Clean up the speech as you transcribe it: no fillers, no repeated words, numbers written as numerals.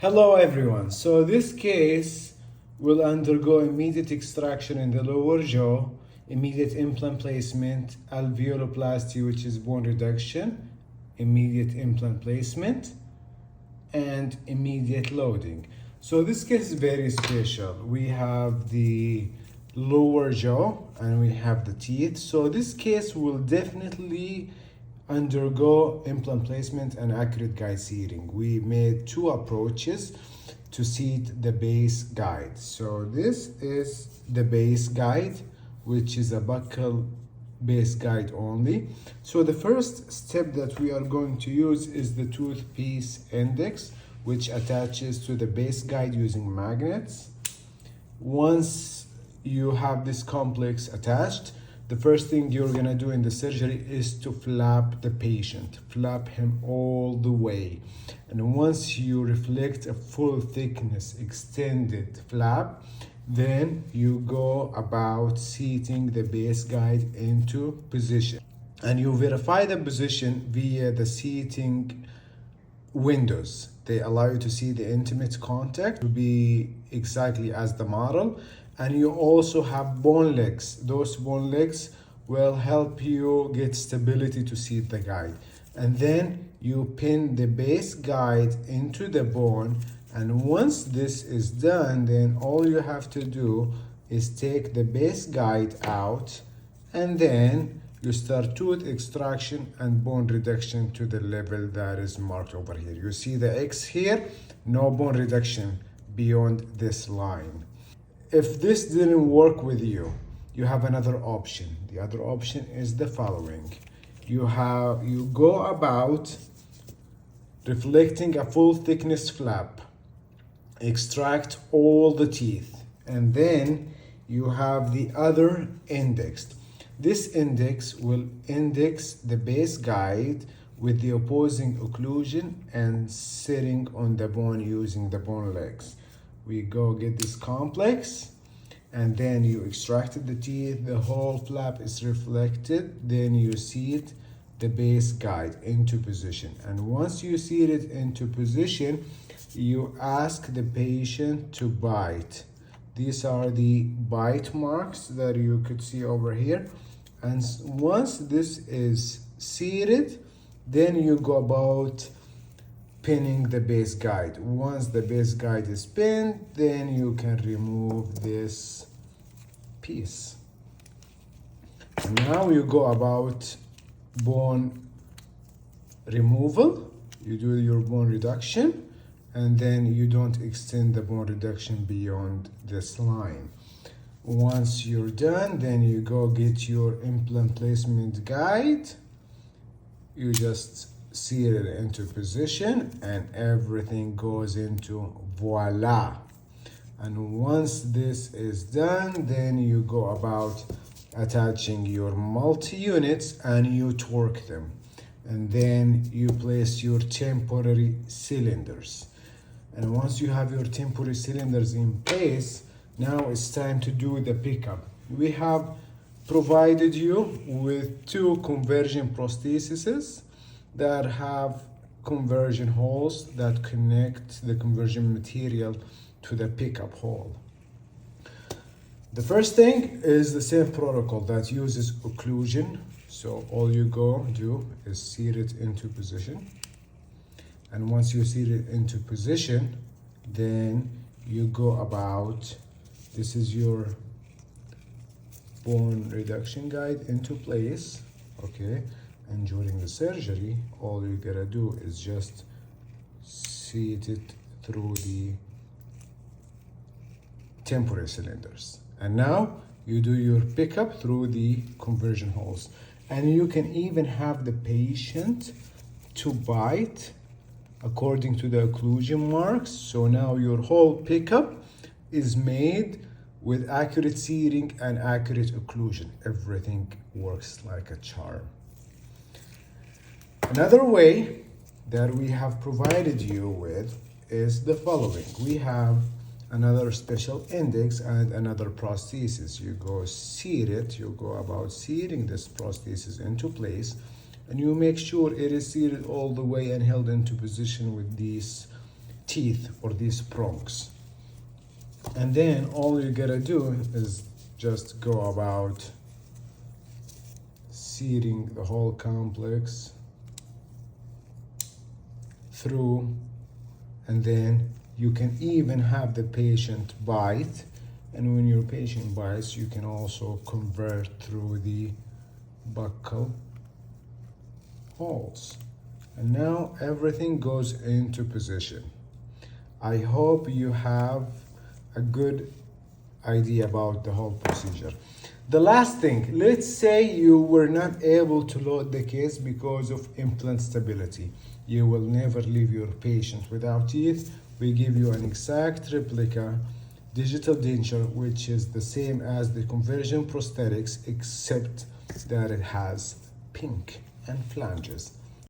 Hello everyone. So this case will undergo immediate extraction in the lower jaw, immediate implant placement, alveoloplasty, which is bone reduction, immediate implant placement, and immediate loading. So this case is very special. We have the lower jaw and we have the teeth. So this case will definitely undergo implant placement and accurate guide seating. We made two approaches to seat the base guide. So this is the base guide, which is a buccal base guide only. So the first step that we are going to use is the toothpiece index, which attaches to the base guide using magnets. Once you have this complex attached, the first thing you're gonna do in the surgery is to flap the patient, flap him all the way. And once you reflect a full thickness extended flap, then you go about seating the base guide into position. And you verify the position via the seating windows. They allow you to see the intimate contact to be exactly as the model. And you also have bone legs. Those bone legs will help you get stability to seat the guide. And then you pin the base guide into the bone. And once this is done, then all you have to do is take the base guide out, and then you start tooth extraction and bone reduction to the level that is marked over here. You see the X here, no bone reduction beyond this line. If this didn't work with you, you have another option. The other option is the following. You go about reflecting a full thickness flap, extract all the teeth, and then you have the other index. This index will index the base guide with the opposing occlusion and sitting on the bone using the bone legs. We go get this complex, and then you extracted the teeth, the whole flap is reflected, then you seat the base guide into position. And once you seat it into position, you ask the patient to bite. These are the bite marks that you could see over here. And once this is seated, then you go about pinning the base guide. Once the base guide is pinned, then you can remove this piece. And now you go about bone removal. You do your bone reduction, and then you don't extend the bone reduction beyond this line. Once you're done, then you go get your implant placement guide. You just seat it into position and everything goes into voila. And once this is done, then you go about attaching your multi-units and you torque them. And then you place your temporary cylinders. And once you have your temporary cylinders in place, now it's time to do the pickup. We have provided you with two conversion prostheses that have conversion holes that connect the conversion material to the pickup hole. The first thing is the same protocol that uses occlusion. So all you go do is seat it into position. And once you seat it into position, then you go about, this is your bone reduction guide into place, okay? And during the surgery, all you gotta do is just seat it through the temporary cylinders. And now you do your pickup through the conversion holes. And you can even have the patient to bite according to the occlusion marks. So now your whole pickup is made with accurate seating and accurate occlusion. Everything works like a charm. Another way that we have provided you with is the following. We have another special index and another prosthesis. You go seat it, you go about seating this prosthesis into place, and you make sure it is seated all the way and held into position with these teeth or these prongs. And then all you gotta do is just go about seating the whole complex through, and then you can even have the patient bite, and when your patient bites you can also convert through the buccal holes, and now everything goes into position. I hope you have a good idea about the whole procedure. The last thing, let's say you were not able to load the case because of implant stability. You will never leave your patient without teeth. We give you an exact replica digital denture, which is the same as the conversion prosthetics, except that it has pink and flanges.